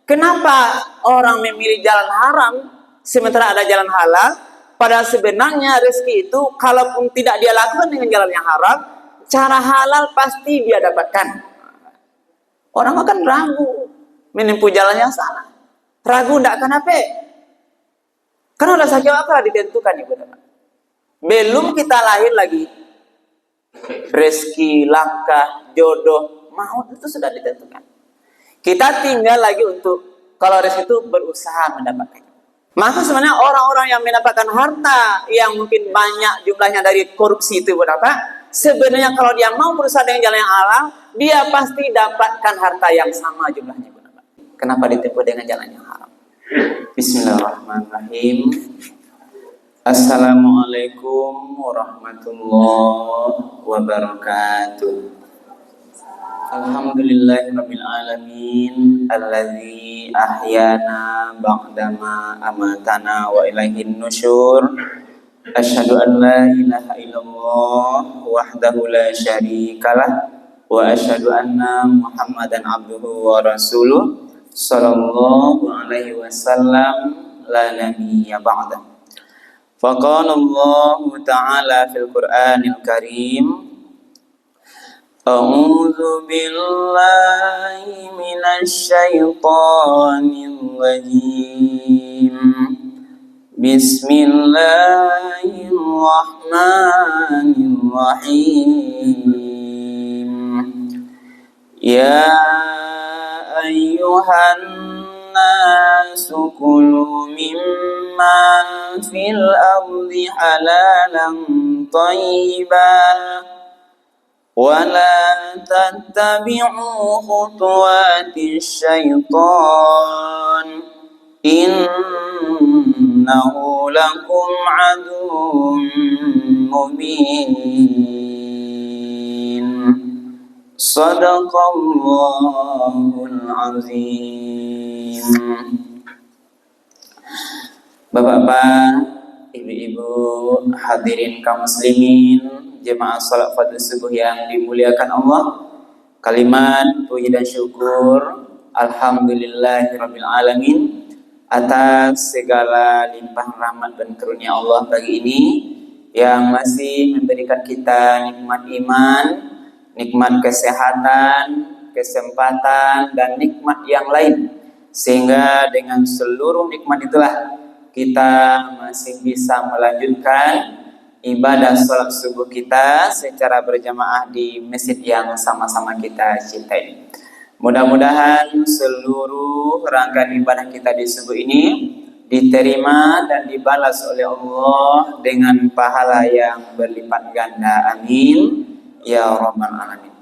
Kenapa orang memilih jalan haram sementara ada jalan halal? Padahal sebenarnya rezeki itu kalaupun tidak dia lakukan dengan jalan yang haram, cara halal pasti dia dapatkan. Orang akan ragu menempuh jalan yang salah. Ragu tidak kenapa? Karena udah saja apa ditentukan ibu dan bapak. Belum kita lahir lagi, rezeki, langkah, jodoh, maut itu sudah ditentukan. Kita tinggal lagi untuk kalau rezeki itu berusaha mendapatkan. Maka sebenarnya orang-orang yang mendapatkan harta yang mungkin banyak jumlahnya dari korupsi itu berapa? Sebenarnya kalau dia mau berusaha dengan jalan yang halal, dia pasti dapatkan harta yang sama jumlahnya. Kenapa ditempuh dengan jalan yang haram? Bismillahirrahmanirrahim. Assalamualaikum warahmatullahi wabarakatuh. Alhamdulillahirabbil alamin allazi ahyana ba'dama amatana wa ilaihin nusyur. Asyhadu an la ilaha illallah wahdahu la syarikalah wa asyhadu anna Muhammadan abduhu wa rasuluh sallallahu alaihi wasallam la nabiyya ba'da. Faqala Allah ta'ala fil Qur'anil Karim, A'udzu billahi minasy syaithanir rajim. Bismillahirrahmanirrahim. Ya ayyuhan nasu kulu mimma fil ardi halalan thayyiban wa la tattabi'u khutuwatis syaitan innahu lakum aduwwun mubin. Shadaqallahul azim. Bapak-bapak, ibu-ibu, hadirin kaum muslimin, jemaah salat fardhu subuh yang dimuliakan Allah. Kalimat puji dan syukur alhamdulillahirabbil alamin atas segala limpahan rahmat dan karunia Allah pagi ini yang masih memberikan kita nikmat iman, nikmat kesehatan, kesempatan, dan nikmat yang lain. Sehingga dengan seluruh nikmat itulah kita masih bisa melanjutkan ibadah salat subuh kita secara berjamaah di masjid yang sama-sama kita cintai. Mudah-mudahan seluruh rangkaian ibadah kita di subuh ini diterima dan dibalas oleh Allah dengan pahala yang berlipat ganda. Amin ya rabbal alamin.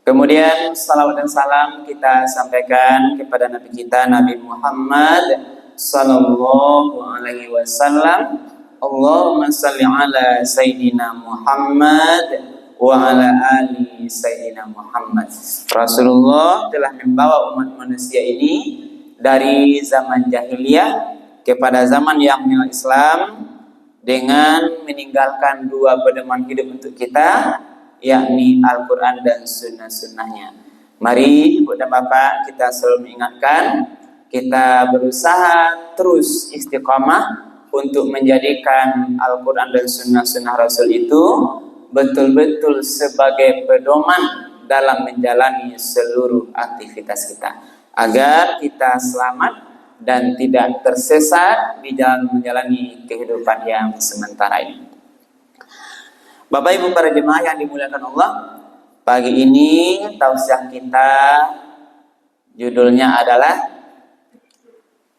Kemudian salawat dan salam kita sampaikan kepada Nabi kita Nabi Muhammad sallallahu alaihi wasallam. Allahumma salli ala Sayyidina Muhammad wa ala ali Sayyidina Muhammad. Rasulullah telah membawa umat manusia ini dari zaman jahiliyah kepada zaman yang milah Islam dengan meninggalkan dua pedoman hidup untuk kita, yakni Al-Quran dan sunnah-sunnahnya. Mari ibu dan bapak kita selalu mengingatkan, kita berusaha terus istiqamah untuk menjadikan Al-Quran dan sunnah-sunnah Rasul itu betul-betul sebagai pedoman dalam menjalani seluruh aktivitas kita, agar kita selamat dan tidak tersesat di jalan menjalani kehidupan yang sementara ini. Bapak Ibu para jemaah yang dimuliakan Allah, pagi ini tausiah kita judulnya adalah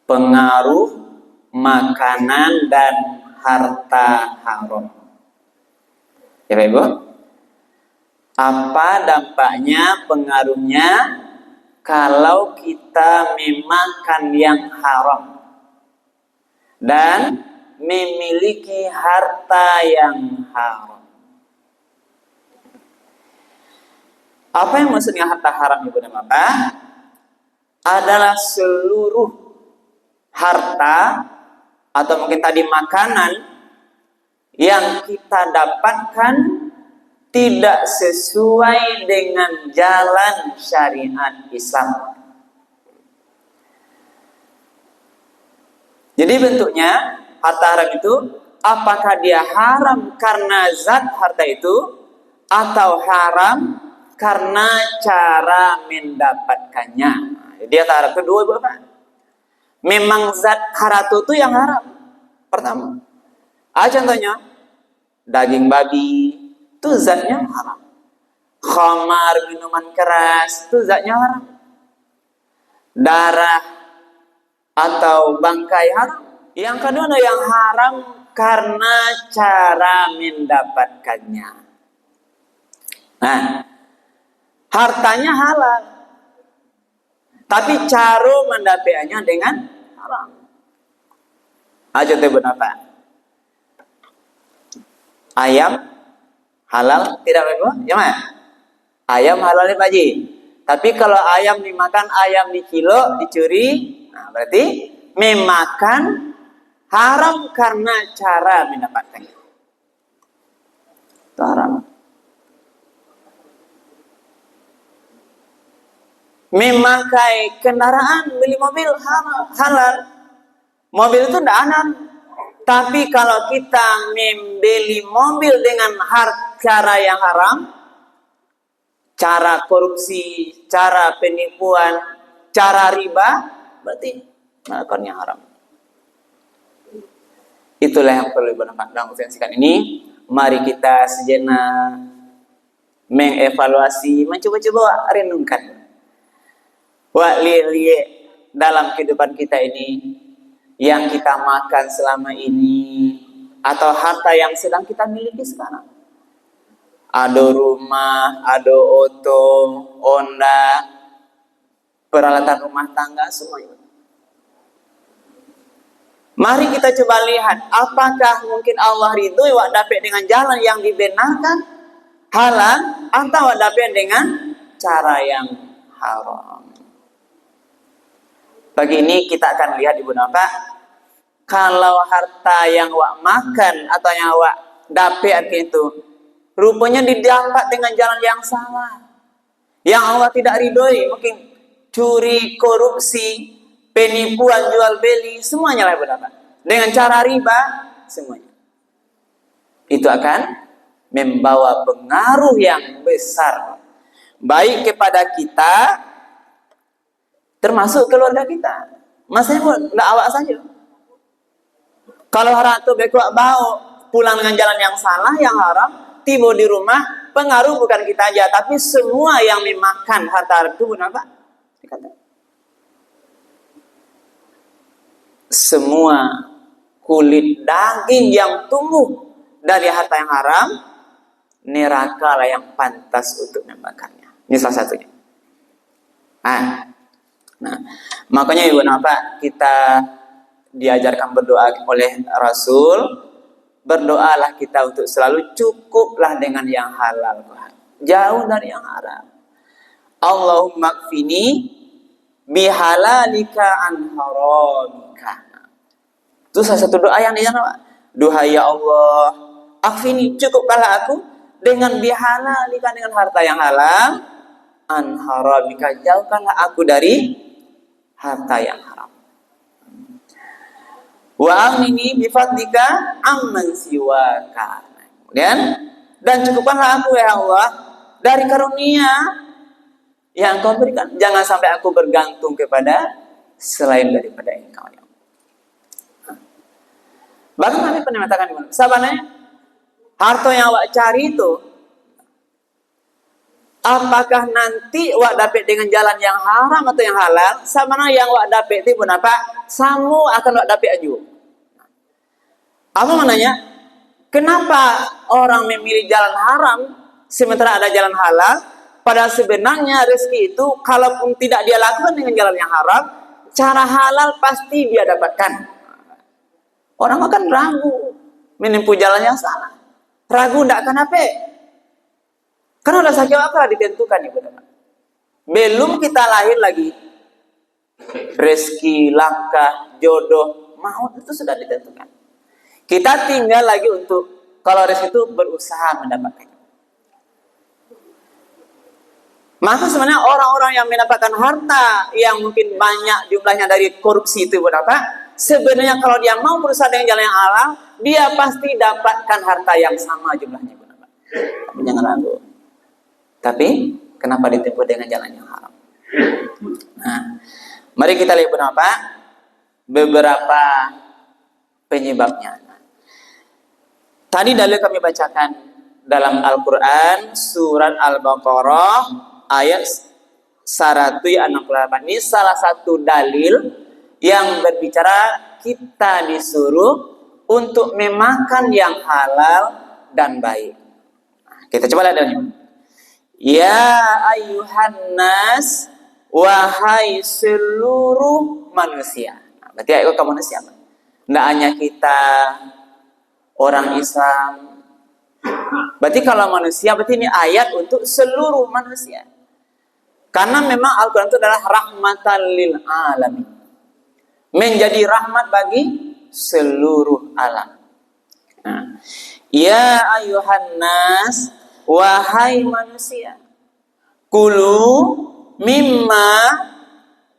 pengaruh makanan dan harta haram. Ya Bapak Ibu, apa dampaknya, pengaruhnya kalau kita memakan yang haram dan memiliki harta yang haram? Apa yang maksudnya harta haram Ibu dan Bapak? Adalah seluruh harta atau mungkin tadi makanan yang kita dapatkan tidak sesuai dengan jalan syariat Islam. Jadi bentuknya harta haram itu apakah dia haram karena zat harta itu atau haram karena cara mendapatkannya. Jadi harta haram kedua Bapak. Memang zat haratu itu yang haram. Pertama. Contohnya daging babi itu zatnya haram. Khamar, minuman keras itu zatnya haram. Darah atau bangkai haram. Yang kedua yang haram karena cara mendapatkannya. Nah, hartanya halal, tapi cara mendapatkannya dengan haram. Contoh berapa? Ayam halal tidak apa? Ya mana? Ayam halal Pak Haji. Tapi kalau ayam dimakan, ayam dikilo, dicuri, nah berarti memakan haram karena cara mendapatkannya. Itu haram. Memakai kendaraan, beli mobil halal. Mobil itu tidak haram. Tapi kalau kita membeli mobil dengan cara yang haram, cara korupsi, cara penipuan, cara riba, berarti melakukannya haram. Itulah yang perlu dibenarkan dalam singkat ini. Mari kita sejenak mengevaluasi, mencoba-coba renungkan. Dalam kehidupan kita ini, yang kita makan selama ini, atau harta yang sedang kita miliki sekarang. Ada rumah, ada auto, Honda, peralatan rumah tangga, semuanya. Mari kita coba lihat, apakah mungkin Allah ridhoi wak dapat dengan jalan yang dibenarkan, halal, atau wak dapat dengan cara yang haram. Pagi ini kita akan lihat Ibu Bapak, kalau harta yang wak makan atau yang wak dapat itu rupanya didapat dengan jalan yang salah, yang Allah tidak ridhoi, mungkin curi, korupsi, penipuan, jual beli, semuanya lah Ibu Bapak. Dengan cara riba, semuanya. Itu akan membawa pengaruh yang besar, baik kepada kita, termasuk keluarga kita. Masanya pun tidak awak saja. Kalau harta bekuak bau pulang dengan jalan yang salah, yang haram, tiba di rumah, pengaruh bukan kita aja, tapi semua yang memakan harta itu apa? Dikata. Semua kulit daging yang tumbuh dari harta yang haram, neraka lah yang pantas untuk memakannya. Ini salah satunya. Nah, makanya Ibu Bapak, kita diajarkan berdoa oleh Rasul, berdoalah kita untuk selalu cukuplah dengan yang halal, jauh dari yang haram. Allahumma kfini bihalalika an haramika. Itu salah satu doa yang diajarkan. Doa ya Allah, akfini, cukupkanlah aku dengan bihalalika, dengan harta yang halal, an haramika, jauhkanlah aku dari harta yang haram. Wa amnini bifadlika amman siwaka. Kemudian, dan cukupkanlah aku ya Allah dari karunia yang Engkau berikan. Jangan sampai aku bergantung kepada selain daripada Engkau. Bahkan Nabi pernah mengatakan di mana? Sahabatnya, harta yang awak cari itu, apakah nanti wak dapat dengan jalan yang haram atau yang halal? Sama yang wak dapat itu pun apa? Samu akan wak dapat aju. Apa maknanya? Kenapa orang memilih jalan haram sementara ada jalan halal? Padahal sebenarnya rezeki itu kalaupun tidak dia lakukan dengan jalan yang haram, cara halal pasti dia dapatkan. Orang akan ragu menempuh jalan yang salah. Ragu tidak kenapa? Karena udah sakit akal ditentukan Ibu Bapak. Belum kita lahir lagi, rezeki, langkah, jodoh, maut itu sudah ditentukan. Kita tinggal lagi untuk kalau rezeki itu berusaha mendapatkannya. Maka sebenarnya orang-orang yang mendapatkan harta yang mungkin banyak jumlahnya dari korupsi itu Ibu Bapak, sebenarnya kalau dia mau berusaha dengan jalan yang halal, dia pasti dapatkan harta yang sama jumlahnya. Tapi jangan ragu. Tapi kenapa ditempuh dengan jalan yang haram? Nah, mari kita lihat beberapa penyebabnya. Tadi dalil kami bacakan dalam Al-Quran surat Al-Baqarah ayat 168. Ini salah satu dalil yang berbicara kita disuruh untuk memakan yang halal dan baik. Kita coba lihat dalilnya. Ya ayyuhan nas, wahai seluruh manusia. Berarti ayat ke manusia. Tidak hanya kita orang Islam. Berarti kalau manusia, berarti ini ayat untuk seluruh manusia. Karena memang Al-Quran itu adalah rahmatan lil alamin. Menjadi rahmat bagi seluruh alam. Nah, ya ayuhan nas, wahai manusia. Kulu mimma,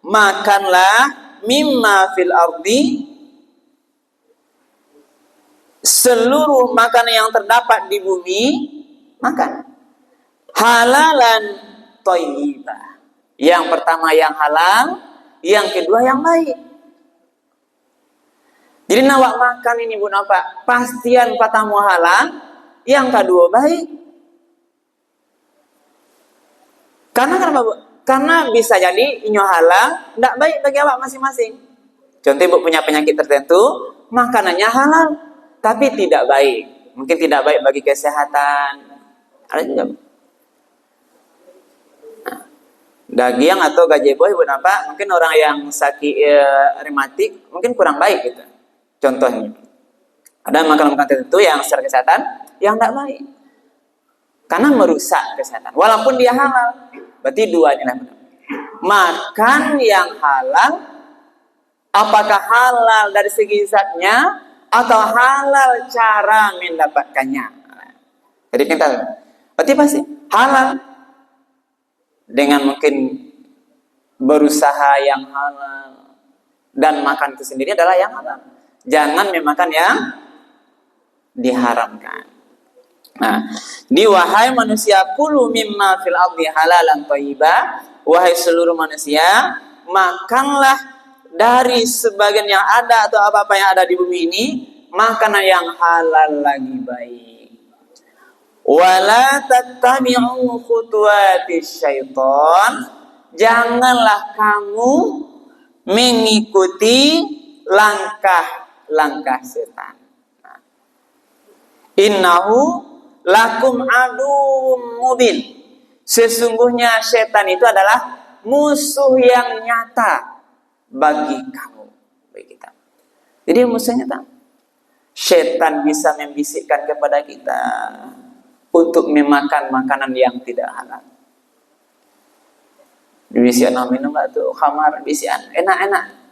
makanlah mimma fil ardi, seluruh makanan yang terdapat di bumi, makan. Halalan thayyibah. Yang pertama yang halal, yang kedua yang baik. Jadi nawak makan ini Bu Napa, pastian pertama halal, yang kedua baik. Karena kenapa Bu? Karena bisa jadi inyo halal, tidak baik bagi awak masing-masing. Contoh Bu punya penyakit tertentu, makanannya halal, tapi tidak baik. Mungkin tidak baik bagi kesehatan. Ada juga. Nah, daging atau gazebo Bu Napa, mungkin orang yang sakit rematik mungkin kurang baik gitu. Contohnya, ada makanan-makanan tertentu yang secara kesehatan yang tidak baik, karena merusak kesehatan. Walaupun dia halal, berarti dua ini. Makan yang halal, apakah halal dari segi zatnya atau halal cara mendapatkannya? Jadi kita, berarti pasti halal dengan mungkin berusaha yang halal dan makan itu sendiri adalah yang halal. Jangan memakan yang diharamkan. Nah, di wahai manusia kulu mimma fil ardi halalan thayyibah, wahai seluruh manusia, makanlah dari sebagian yang ada atau apa-apa yang ada di bumi ini, makanan yang halal lagi baik. Wala tattabi'u khutuwatis syaitan, janganlah kamu mengikuti langkah setan. Innahu lakum adum mubin. Sesungguhnya setan itu adalah musuh yang nyata bagi kamu, bagi kita. Jadi musuh nyata. Setan bisa membisikkan kepada kita untuk memakan makanan yang tidak halal. Bisian minum batu khamar, bisian enak-enak.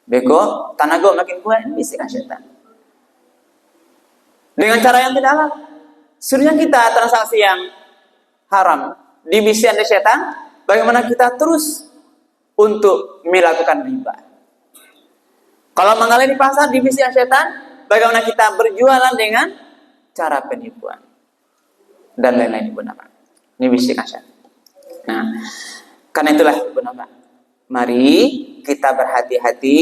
Bego, tanago makin kuat, bisikan setan. Dengan cara yang tidak halal. Suruhnya kita transaksi yang haram. Dibisikan dari setan, bagaimana kita terus untuk melakukan riba. Kalau mengalir di pasar, dibisikan setan, bagaimana kita berjualan dengan cara penipuan. Dan lain-lain benar. Ini bisikan setan. Nah, karena itulah benar. Mari kita berhati-hati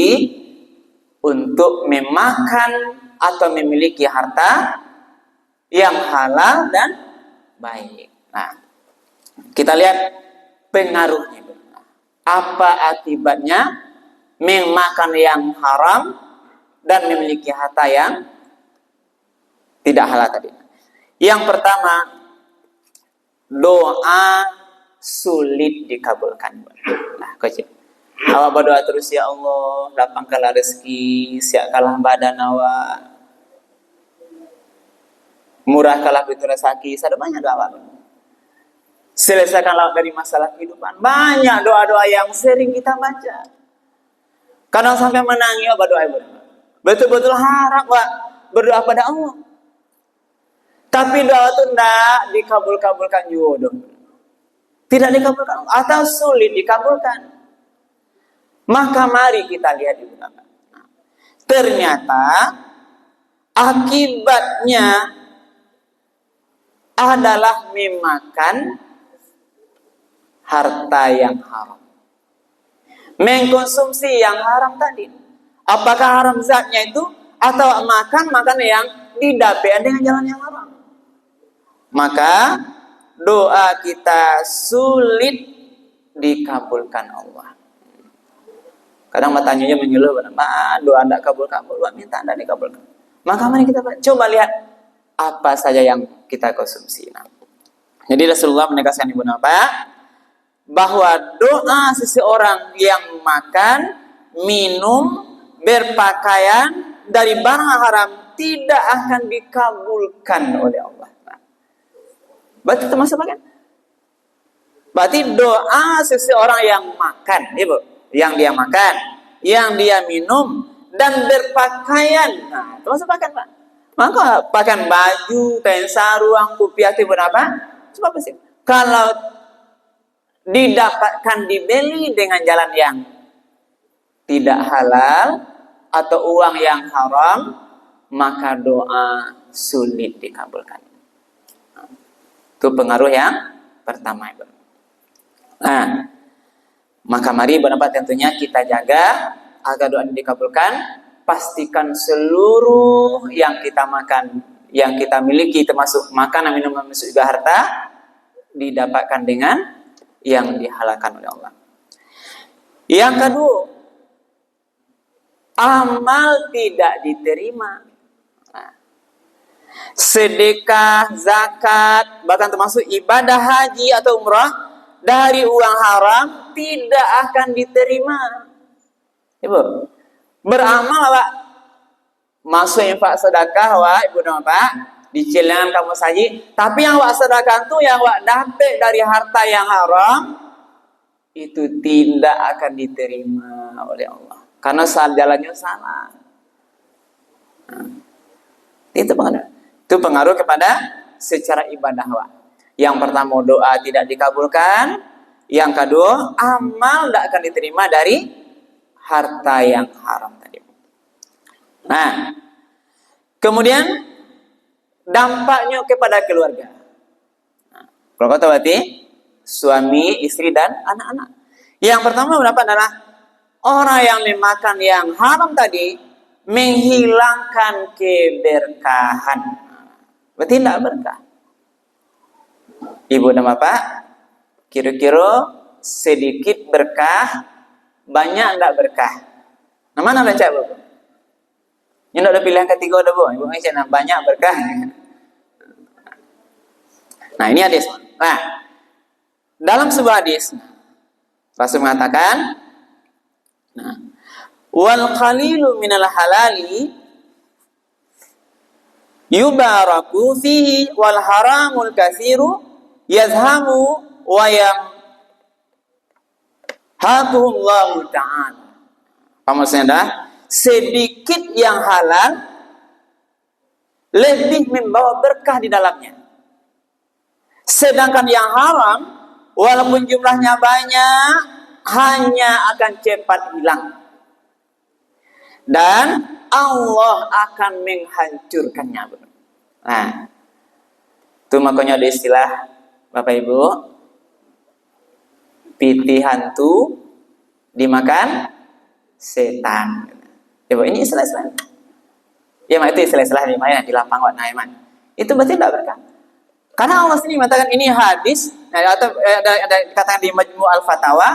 untuk memakan atau memiliki harta yang halal dan baik. Nah, kita lihat pengaruhnya. Apa akibatnya memakan yang haram dan memiliki harta yang tidak halal tadi. Yang pertama, doa sulit dikabulkan. Nah, kocik. Awak berdoa terus, ya Allah, lapangkanlah rezeki, siapkanlah badan awak, murahkanlah pintu rezeki. Ada banyak doa. Selesaikanlah dari masalah kehidupan. Banyak doa-doa yang sering kita baca. Kadang sampai menangis berdoa. Betul-betul harap berdoa pada Allah. Tapi doa itu tidak dikabulkan juga. Tidak dikabulkan atau sulit dikabulkan. Maka mari kita lihat di belakang. ternyata akibatnya adalah memakan harta yang haram, mengkonsumsi yang haram tadi. Apakah haram zatnya itu atau makan yang didapat dengan jalan yang haram? Maka doa kita sulit dikabulkan Allah. Kadang matanya mengeluh, doa tidak kabul-kabul, minta tidak dikabulkan. Maka mari kita coba lihat apa saja yang kita konsumsi. Jadi Rasulullah menegaskan Ibu Napa bahwa doa seseorang yang makan, minum, berpakaian dari barang haram tidak akan dikabulkan oleh Allah. Berarti termasuk bagian. Berarti doa seseorang yang makan, Ibu, yang dia makan, yang dia minum dan berpakaian, termasuk pakaian, Pak. Maka pakaian baju, kain sarung, kopiah itu berapa? Sebab apa sih? Kalau didapatkan dibeli dengan jalan yang tidak halal atau uang yang haram, maka doa sulit dikabulkan. Itu pengaruh yang pertama. Nah, maka mari Bapak tentunya kita jaga agar doa dikabulkan. Pastikan seluruh yang kita makan, yang kita miliki termasuk makanan, minuman, termasuk juga harta, didapatkan dengan yang dihalalkan oleh Allah. Yang kedua, amal tidak diterima. Sedekah, zakat, bahkan termasuk ibadah haji atau umrah dari uang haram tidak akan diterima. Ibu, beramal Pak, masuk infak sedekah Pak, Ibu Pak, di celengan kamu saji, tapi yang Pak sedekah itu yang Pak dapat dari harta yang haram itu tidak akan diterima oleh Allah karena jalannya salah. Itu pengaruh kepada secara ibadah Pak. Yang pertama doa tidak dikabulkan, yang kedua amal tidak akan diterima dari harta yang haram tadi. Nah, kemudian dampaknya kepada keluarga. Kalau kata berarti suami, istri dan anak-anak. Yang pertama adalah orang yang memakan yang haram tadi menghilangkan keberkahan. Berarti tidak berkah. Ibu dan Bapak, kira-kira sedikit berkah, banyak tidak berkah. Nah, mana baca Bu? Ini ada pilihan ketiga ada Bu. Ibu ngecek banyak berkah. Nah, ini hadis. Nah, dalam sebuah hadis Rasul mengatakan, nah, wal qalilu minal halali yubaraku fihi wal haramul katsiru yazhamu wa yamhaquhullahu ta'ala. Maksudnya adalah sedikit yang halal lebih membawa berkah di dalamnya. Sedangkan yang haram walaupun jumlahnya banyak hanya akan cepat hilang. Dan Allah akan menghancurkannya. Nah, itu makanya ada istilah Bapak Ibu, piti hantu dimakan setan. Ibu, ini istilah-istilah. Ya, itu istilah-istilah di lapangan Naiman. Itu berarti tidak berkah. Karena Allah sendiri mengatakan ini hadis, atau ada dikatakan di Majmu' Al-Fatawa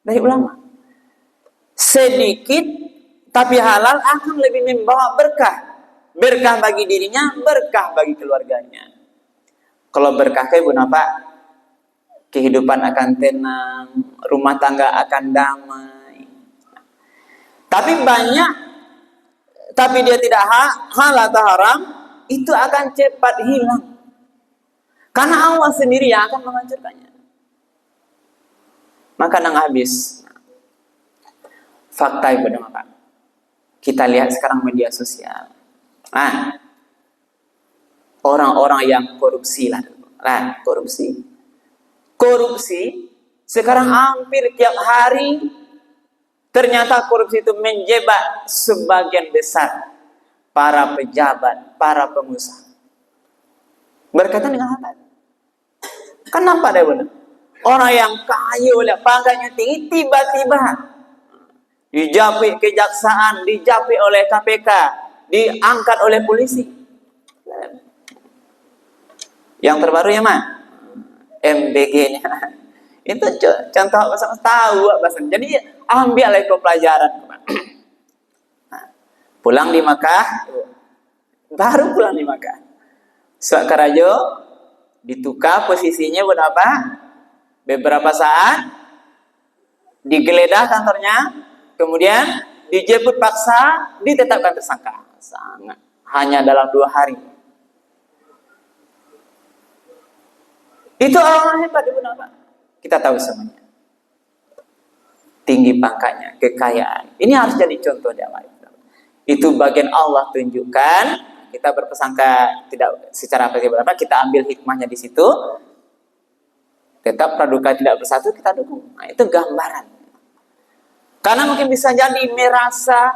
dari ulama. Sedikit tapi halal akan lebih membawa berkah. Berkah bagi dirinya, berkah bagi keluarganya. Kalau berkah Ibu Bapak, kehidupan akan tenang, rumah tangga akan damai. Tapi banyak, tapi dia tidak halal atau haram, itu akan cepat hilang. Karena Allah sendiri yang akan menghancurkannya. Maka nang habis. Fakta Ibu Bapak. Kita lihat sekarang media sosial. Nah, orang-orang yang korupsi lah. Nah, korupsi sekarang hampir tiap hari Ternyata korupsi itu menjebak sebagian besar para pejabat, para pengusaha. Berkaitan dengan hal. Kenapa dia benar? Orang yang kaya oleh pangkatnya tinggi tiba-tiba dijapit kejaksaan, dijapit oleh KPK, diangkat oleh polisi. Yang terbaru ya mah MBG-nya. Itu contoh bahasa tahu bahasa. Jadi ambil ke pelajaran. Pulang di Makkah, baru pulang di Makkah. Sakarajo ditukar posisinya berapa? Beberapa saat digeledah kantornya, kemudian dijemput paksa, ditetapkan tersangka. Sangat hanya dalam 2 hari. Itu orang hebat Ibu Napa. Kita tahu semuanya. Tinggi pangkatnya, kekayaan. Ini harus jadi contoh dakwah. Itu bagian Allah tunjukkan. Kita berpersangka tidak secara berapa, kita ambil hikmahnya di situ. Tetap praduga tidak bersatu, kita dukung. Nah, itu gambaran. Karena mungkin bisa jadi merasa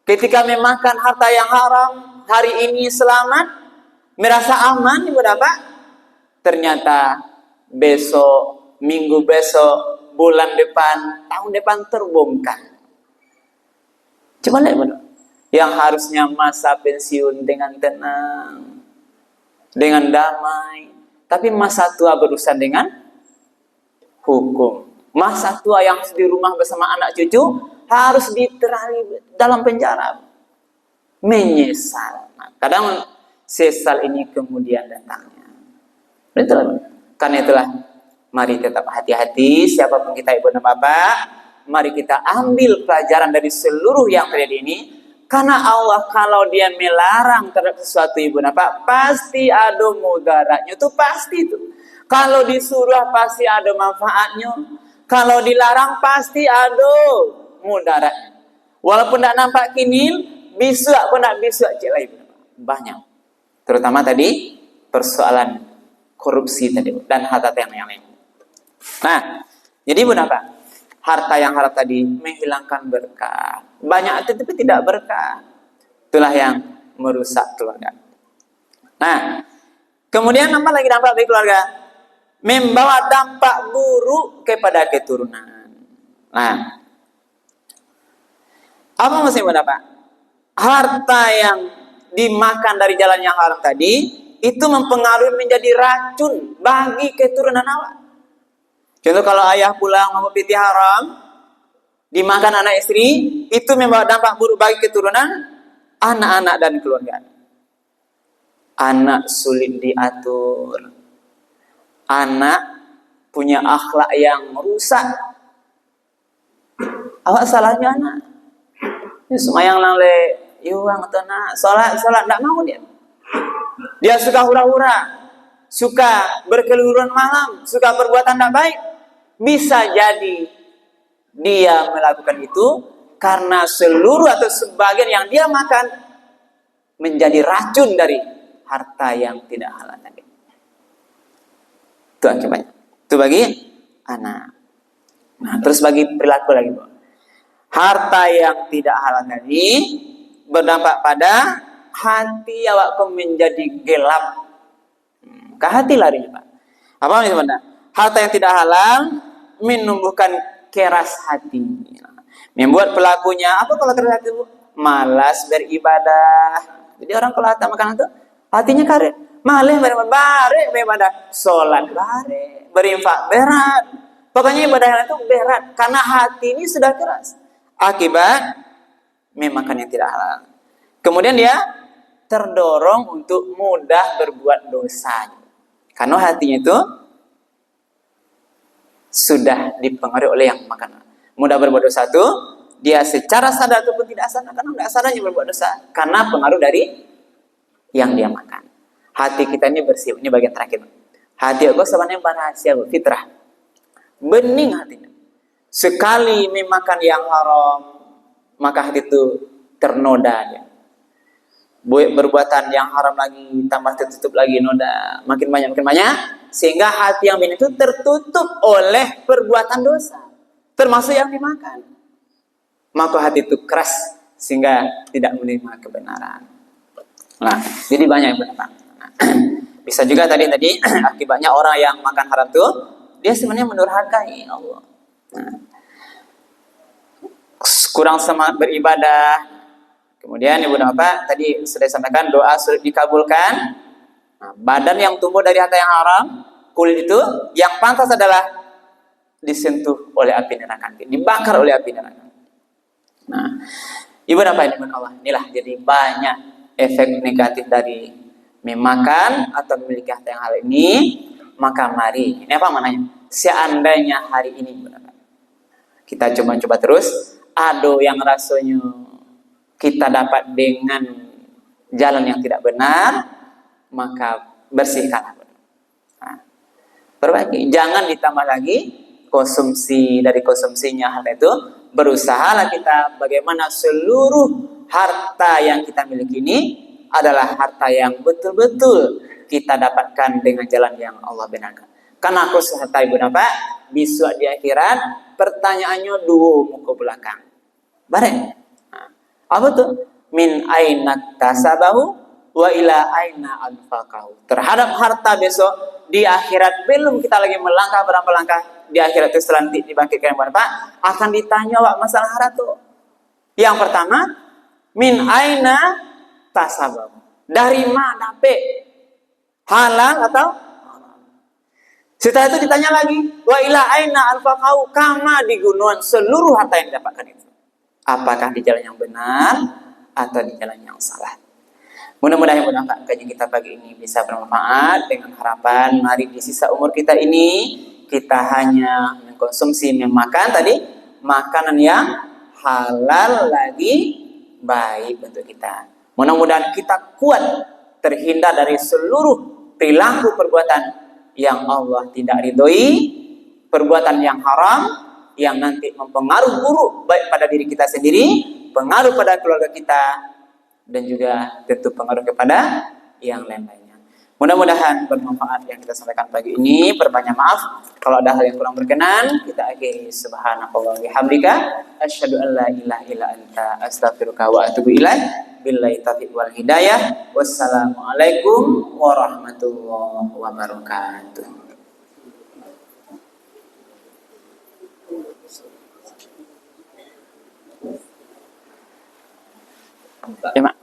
ketika memakan harta yang haram, hari ini selamat, merasa aman, berapa? Ternyata besok, minggu besok, bulan depan, tahun depan terbongkar. Coba lihat benar. Yang harusnya masa pensiun dengan tenang, dengan damai, tapi masa tua berurusan dengan hukum. Masa tua yang di rumah bersama anak cucu harus diterali dalam penjara. Menyesal. Nah, kadang sesal ini kemudian datangnya. Itulah. Karena itulah, mari tetap hati-hati siapapun kita Ibu dan Bapak. Mari kita ambil pelajaran dari seluruh yang terjadi ini. Karena Allah kalau dia melarang terhadap sesuatu Ibu dan Bapak, pasti ada mudaratnya. Itu pasti itu. Kalau disuruh pasti ada manfaatnya. Kalau dilarang pasti ada mudaratnya. Walaupun tidak nampak kinil, bisa pun tidak bisa banyak. Terutama tadi persoalan korupsi tadi dan harta yang lain. Nah, jadi Ibu Napa, harta yang haram tadi menghilangkan berkah. Banyak tetapi tidak berkah. Itulah yang merusak keluarga. Nah, kemudian apa lagi dampak bagi keluarga? Membawa dampak buruk kepada keturunan. Nah, apa maksudnya Bapak? Harta yang dimakan dari jalan yang haram tadi itu mempengaruhi menjadi racun bagi keturunan awak. Contoh kalau ayah pulang mampu piti haram dimakan anak istri, itu membawa dampak buruk bagi keturunan anak-anak dan keluarga. Anak sulit diatur. Anak punya akhlak yang rusak. Awak salahnya anak. Semayang lale, yuang atau nak salat tidak mau dia. Dia suka hura-hura, suka berkeliruan malam, suka perbuatan tidak baik. Bisa jadi dia melakukan itu karena seluruh atau sebagian yang dia makan menjadi racun dari harta yang tidak halal tadi. Itu akibatnya. Itu bagi anak. Nah, terus bagi perilaku lagi, Bu. Harta yang tidak halal tadi berdampak pada hati awak menjadi gelap. Ke hati lari, Pak. Apa ini sebenarnya? Harta yang tidak halal menumbuhkan keras hati. Membuat pelakunya apa kalau keras hati, Bu? Malas beribadah. Jadi orang kalau harta makanan itu hatinya karet. Malah beribadah, sholat bare, berinfak berat. Pokoknya ibadah itu berat karena hati ini sudah keras. Akibat memakan yang tidak halal. Kemudian dia terdorong untuk mudah berbuat dosa. Karena hatinya itu sudah dipengaruhi oleh yang makan. Mudah berbuat dosa itu dia secara sadar ataupun tidak sadar, karena tidak sadarnya berbuat dosa karena pengaruh dari yang dia makan. Hati kita ini bersih. Ini bagian terakhir. Hati aku sebenarnya rahasia, fitrah. Bening hatinya. Sekali memakan yang haram, maka hati itu ternoda dia. Berbuatan yang haram lagi, tambah tertutup lagi noda. Makin banyak. Sehingga hati yang bening itu tertutup oleh perbuatan dosa. Termasuk yang dimakan. maka hati itu keras sehingga tidak menerima kebenaran. Nah, jadi banyak yang benar. Nah, bisa juga tadi akibatnya orang yang makan haram tuh dia sebenarnya mendurhakai Allah. Nah, kurang semangat beribadah. Kemudian ibu bapak tadi sudah sampaikan doa sulit dikabulkan. Nah, badan yang tumbuh dari harta yang haram, kulit itu yang pantas adalah disentuh oleh api neraka, dibakar oleh api neraka. Nah, ibu bapak ini Allah, inilah jadi banyak efek negatif dari memakan atau memiliki harta yang halal ini. Maka mari, ini apa maknanya? Seandainya hari ini kita coba terus, ada yang rasanya kita dapat dengan jalan yang tidak benar, maka bersihkanlah. Nah, perbaiki, jangan ditambah lagi dari konsumsinya hal itu. Berusahalah kita bagaimana seluruh harta yang kita miliki ini adalah harta yang betul-betul kita dapatkan dengan jalan yang Allah benarkan. Karena aku harta ibu bapak besok di akhirat pertanyaannya dua muka belakang. Bareng. Nah, apa tuh? Min aina tasabahu wa ila aina anfaqahu. Terhadap harta besok di akhirat belum kita lagi melangkah berapa langkah di akhirat itu setelah dibangkitkan Bapak akan ditanya Wak masalah harta. Yang pertama, min aina tasabahu. Dari mana pe? Halal atau haram? Setelah itu ditanya lagi, wa ila aina anfaqahu, kama digunakan seluruh harta yang didapatkan itu. Apakah di jalan yang benar atau di jalan yang salah? Mudah-mudahan kajian kita pagi ini bisa bermanfaat dengan harapan mari di sisa umur kita ini kita hanya mengkonsumsi, memakan tadi makanan yang halal lagi baik untuk kita. Mudah-mudahan kita kuat terhindar dari seluruh perilaku perbuatan yang Allah tidak ridhoi, perbuatan yang haram yang nanti mempengaruhi buruk baik pada diri kita sendiri, pengaruh pada keluarga kita, dan juga tentu pengaruh kepada yang lain-lainnya. Mudah-mudahan bermanfaat yang kita sampaikan pagi ini. Perbanyak maaf kalau ada hal yang kurang berkenan. Kita akhiri subhanallahi bihamdika asyhadu an la ilaha illa anta astaghfiruka wa atubu ilaik. Billahi taufiq wal hidayah. Wassalamualaikum warahmatullahi wabarakatuh. Ya, Mak.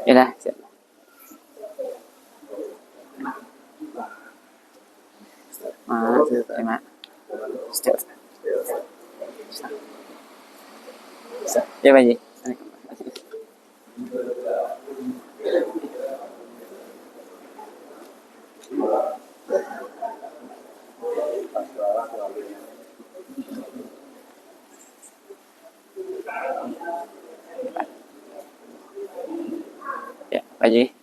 Ya dah, siap. Ya, Mak. Siap. Ya, Pak Haji. Ya, Pak Haji.